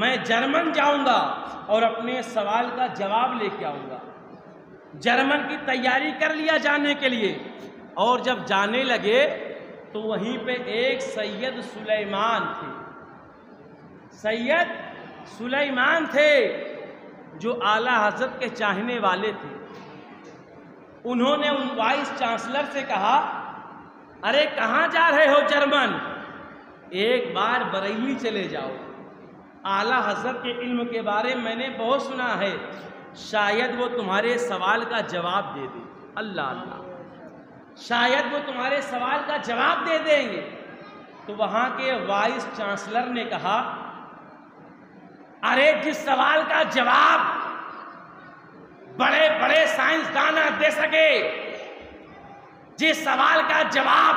میں جرمن جاؤں گا اور اپنے سوال کا جواب لے کے آؤں گا. جرمن کی تیاری کر لیا جانے کے لیے، اور جب جانے لگے تو وہیں پہ ایک سید سلیمان تھے. سید سلیمان تھے جو اعلیٰ حضرت کے چاہنے والے تھے. انہوں نے ان وائس چانسلر سے کہا، ارے کہاں جا رہے ہو جرمن؟ ایک بار بریلی چلے جاؤ. اعلیٰ حضرت کے علم کے بارے میں نے بہت سنا ہے، شاید وہ تمہارے سوال کا جواب دے دیں. اللہ اللہ، شاید وہ تمہارے سوال کا جواب دے دیں گے. تو وہاں کے وائس چانسلر نے کہا، ارے جس سوال کا جواب بڑے بڑے سائنسدان دے سکے، جس سوال کا جواب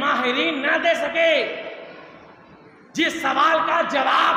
ماہرین نہ دے سکے، جس سوال کا جواب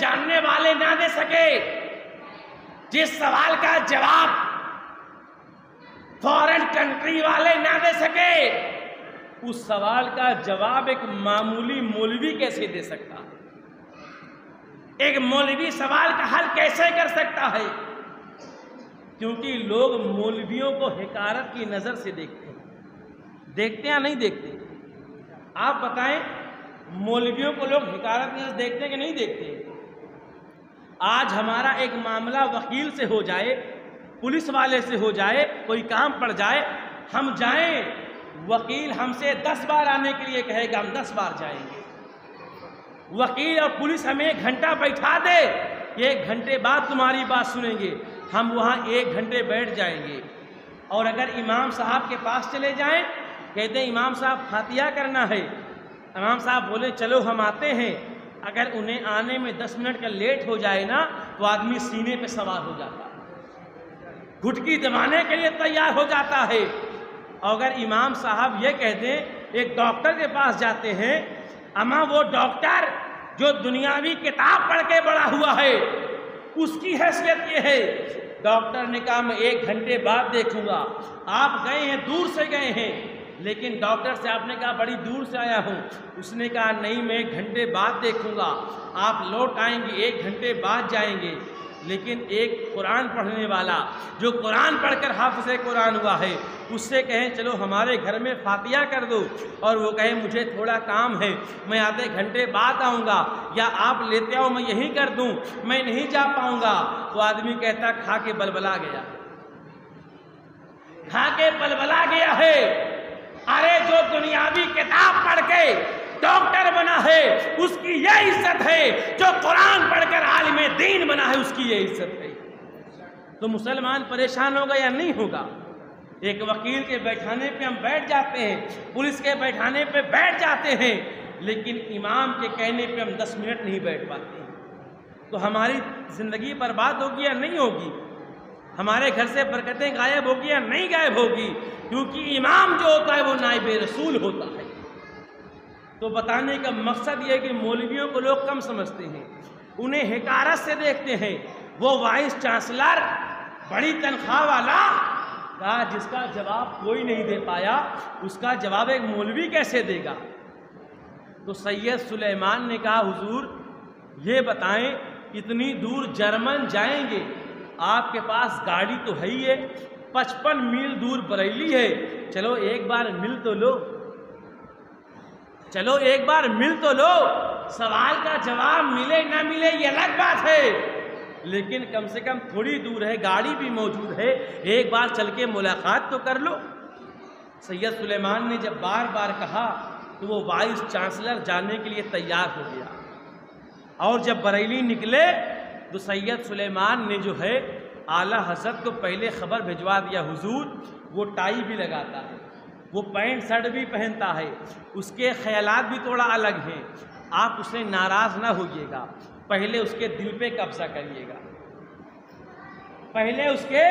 جاننے والے نہ دے سکے، جس سوال کا جواب فورن کنٹری والے نہ دے سکے، اس سوال کا جواب ایک معمولی مولوی کیسے دے سکتا ہے؟ ایک مولوی سوال کا حل کیسے کر سکتا ہے؟ کیونکہ لوگ مولویوں کو حقارت کی نظر سے دیکھتے ہیں. دیکھتے یا نہیں دیکھتے؟ آپ بتائیں، مولویوں کو لوگ حقارت کی نظر دیکھتے ہیں کہ نہیں دیکھتے؟ آج ہمارا ایک معاملہ وکیل سے ہو جائے، پولیس والے سے ہو جائے، کوئی کام پڑ جائے، ہم جائیں، وکیل ہم سے 10 بار آنے کے لیے کہے گا، ہم 10 بار جائیں گے. وکیل اور پولیس ہمیں 1 گھنٹہ بیٹھا دے، 1 گھنٹے بعد تمہاری بات سنیں گے، ہم وہاں 1 گھنٹے بیٹھ جائیں گے. اور اگر امام صاحب کے پاس چلے جائیں، کہتے ہیں امام صاحب فاتحہ کرنا ہے، امام صاحب بولے چلو ہم آتے ہیں، اگر انہیں آنے میں 10 منٹ کا لیٹ ہو جائے نا تو آدمی سینے پہ سوار ہو جاتا ہے، گھٹکی دبانے کے لیے تیار ہو جاتا ہے. اور اگر امام صاحب یہ کہہ دیں، ایک ڈاکٹر کے پاس جاتے ہیں، اما وہ ڈاکٹر جو دنیاوی کتاب پڑھ کے بڑا ہوا ہے، اس کی حیثیت یہ ہے. ڈاکٹر نے کہا میں 1 گھنٹے بعد دیکھوں گا. آپ گئے ہیں، دور سے گئے ہیں، لیکن ڈاکٹر سے آپ نے کہا بڑی دور سے آیا ہوں. اس نے کہا نہیں میں 1 گھنٹے بعد دیکھوں گا. آپ لوٹ آئیں گے، 1 گھنٹے بعد جائیں گے. لیکن ایک قرآن پڑھنے والا جو قرآن پڑھ کر حافظ قرآن ہوا ہے، اس سے کہیں چلو ہمارے گھر میں فاتحہ کر دو، اور وہ کہے مجھے تھوڑا کام ہے، میں آدھے گھنٹے بعد آؤں گا، یا آپ لیتے آؤ میں یہیں کر دوں، میں نہیں جا پاؤں گا. تو آدمی کہتا کھا کے بلبلا گیا، کھا کے بلبلا گیا ہے. ارے جو دنیاوی کتاب پڑھ کے ڈاکٹر بنا ہے اس کی یہ عزت ہے، جو قرآن پڑھ کر عالم دین بنا ہے اس کی یہ عزت ہے. تو مسلمان پریشان ہوگا یا نہیں ہوگا؟ ایک وکیل کے بیٹھانے پہ ہم بیٹھ جاتے ہیں، پولیس کے بیٹھانے پہ بیٹھ جاتے ہیں، لیکن امام کے کہنے پہ ہم 10 منٹ نہیں بیٹھ پاتے ہیں. تو ہماری زندگی برباد ہوگی یا نہیں ہوگی؟ ہمارے گھر سے برکتیں غائب ہوگی یا نہیں غائب ہوگی؟ کیونکہ امام جو ہوتا ہے وہ نائب رسول ہوتا ہے. تو بتانے کا مقصد یہ ہے کہ مولویوں کو لوگ کم سمجھتے ہیں، انہیں حقارت سے دیکھتے ہیں. وہ وائس چانسلر بڑی تنخواہ والا کہا جس کا جواب کوئی نہیں دے پایا، اس کا جواب ایک مولوی کیسے دے گا؟ تو سید سلیمان نے کہا حضور یہ بتائیں اتنی دور جرمن جائیں گے، آپ کے پاس گاڑی تو ہے ہی ہے، 55 میل دور بریلی ہے، چلو ایک بار مل تو لو، چلو ایک بار مل تو لو. سوال کا جواب ملے نہ ملے یہ الگ بات ہے، لیکن کم سے کم تھوڑی دور ہے، گاڑی بھی موجود ہے، ایک بار چل کے ملاقات تو کر لو. سید سلیمان نے جب بار بار کہا تو وہ وائس چانسلر جانے کے لیے تیار ہو گیا. اور جب بریلی نکلے تو سید سلیمان نے جو ہے اعلیٰ حضرت کو پہلے خبر بھجوا دیا، حضور وہ ٹائی بھی لگاتا ہے، وہ پینٹ شرٹ بھی پہنتا ہے، اس کے خیالات بھی تھوڑا الگ ہیں، آپ اسے ناراض نہ ہوئیے گا، پہلے اس کے دل پہ قبضہ کریے گا، پہلے اس کے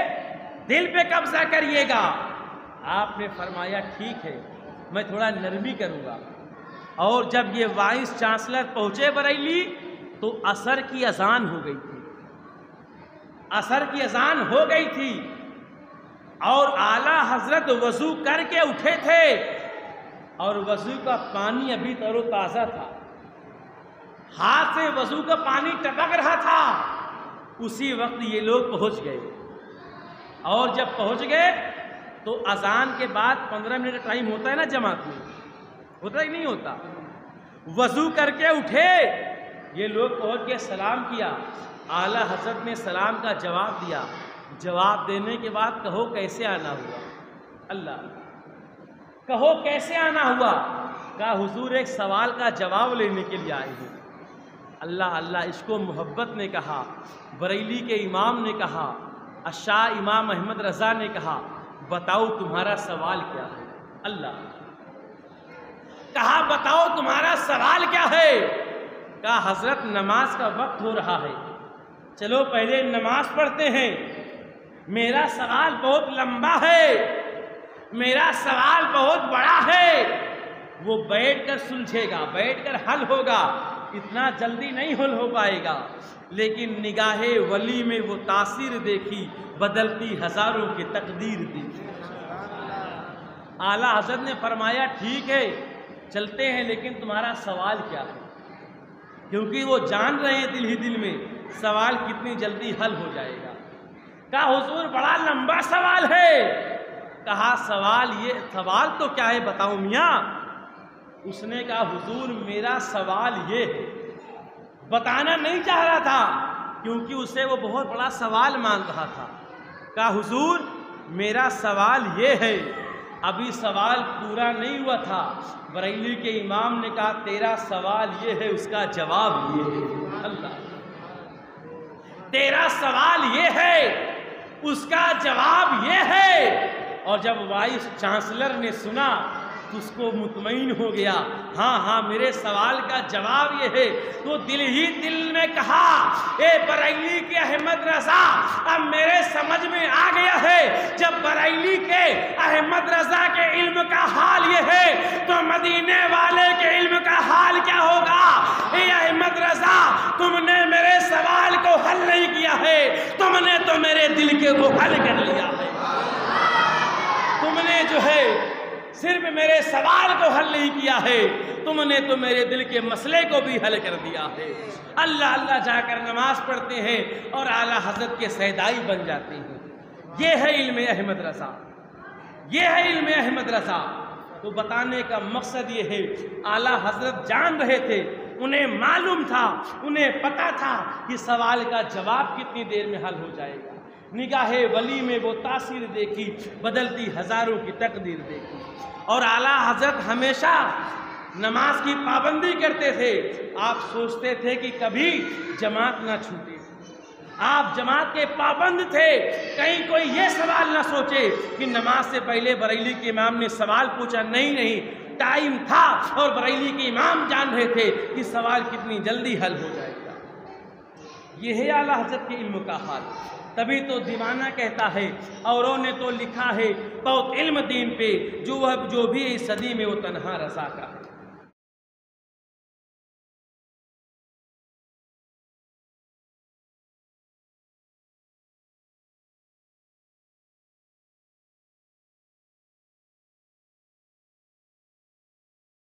دل پہ قبضہ کریے گا. آپ نے فرمایا ٹھیک ہے میں تھوڑا نرمی کروں گا. اور جب یہ وائس چانسلر پہنچے بریلی تو عصر کی اذان ہو گئی تھی، عصر کی اذان ہو گئی تھی. اور اعلیٰ حضرت وضو کر کے اٹھے تھے اور وضو کا پانی ابھی تر و تازہ تھا، ہاتھ سے وضو کا پانی ٹپک رہا تھا، اسی وقت یہ لوگ پہنچ گئے۔ اور جب پہنچ گئے تو اذان کے بعد 15 منٹ کا ٹائم ہوتا ہے نا جماعت میں، ہوتا ہے کہ نہیں ہوتا؟ وضو کر کے اٹھے، یہ لوگ پہنچ کے سلام کیا، اعلیٰ حضرت نے سلام کا جواب دیا، جواب دینے کے بعد کہو کیسے آنا ہوا؟ اللہ، کہو کیسے آنا ہوا؟ کہا حضور ایک سوال کا جواب لینے کے لیے آئے ہیں۔ اللہ اللہ، اس کو محبت نے کہا، بریلی کے امام نے کہا، شاہ امام احمد رضا نے کہا بتاؤ تمہارا سوال کیا ہے؟ اللہ، کہا بتاؤ تمہارا سوال کیا ہے؟ کہا حضرت نماز کا وقت ہو رہا ہے، چلو پہلے نماز پڑھتے ہیں، میرا سوال بہت لمبا ہے، میرا سوال بہت بڑا ہے، وہ بیٹھ کر سلجھے گا، بیٹھ کر حل ہوگا، اتنا جلدی نہیں حل ہو پائے گا، لیکن نگاہ ولی میں وہ تاثیر دیکھی، بدلتی ہزاروں کی تقدیر دیکھی۔ اعلیٰ حضرت نے فرمایا ٹھیک ہے چلتے ہیں، لیکن تمہارا سوال کیا ہے؟ کیونکہ وہ جان رہے ہیں دل ہی دل میں سوال کتنی جلدی حل ہو جائے گا۔ کہا حضور بڑا لمبا سوال ہے۔ کہا سوال تو کیا ہے بتاؤ میاں؟ اس نے کہا حضور میرا سوال یہ ہے، بتانا نہیں چاہ رہا تھا کیونکہ اسے وہ بہت بڑا سوال مان رہا تھا۔ کہا حضور میرا سوال یہ ہے، ابھی سوال پورا نہیں ہوا تھا۔ بریلی کے امام نے کہا تیرا سوال یہ ہے، اس کا جواب یہ ہے۔ اللہ، تیرا سوال یہ ہے، اس کا جواب یہ ہے۔ اور جب وائس چانسلر نے سنا تو اس کو مطمئن ہو گیا، ہاں ہاں میرے سوال کا جواب یہ ہے۔ تو دل ہی دل میں کہا اے بریلی کے احمد رضا، اب میرے سمجھ میں آ گیا ہے، جب بریلی کے احمد رضا کے علم کا حال یہ ہے تو مدینے والے کے علم کا حال کیا ہوگا؟ اے احمد رضا، تم نے میرے سوال کو حل نہیں کیا ہے، تم نے تو میرے دل کے وہ حل کر لیا ہے۔ تم نے جو ہے صرف میرے سوال کو حل نہیں کیا ہے، تم نے تو میرے دل کے مسئلے کو بھی حل کر دیا ہے۔ اللہ اللہ جا کر نماز پڑھتے ہیں اور اعلیٰ حضرت کے سیدائی بن جاتے ہیں۔ یہ ہے علم احمد رضا، یہ ہے علم احمد رضا۔ تو بتانے کا مقصد یہ ہے، اعلیٰ حضرت جان رہے تھے، انہیں معلوم تھا، انہیں پتا تھا کہ سوال کا جواب کتنی دیر میں حل ہو جائے گا۔ نگاہ ولی میں وہ تاثیر دیکھی، بدلتی ہزاروں کی تقدیر دیکھی۔ اور اعلیٰ حضرت ہمیشہ نماز کی پابندی کرتے تھے۔ آپ سوچتے تھے کہ کبھی جماعت نہ چھوٹے، آپ جماعت کے پابند تھے، کہیں کوئی یہ سوال نہ سوچے کہ نماز سے پہلے بریلی کے امام نے سوال پوچھا، نہیں، ٹائم تھا اور بریلی کے امام جان رہے تھے کہ سوال کتنی جلدی حل ہو جائے گا۔ یہ ہے اعلیٰ حضرت کے علم کا حال۔ تبھی تو دیوانہ کہتا ہے اوروں نے تو لکھا ہے بہت علم دین پہ، جو بھی اس صدی میں وہ تنہا رضا کا ہے۔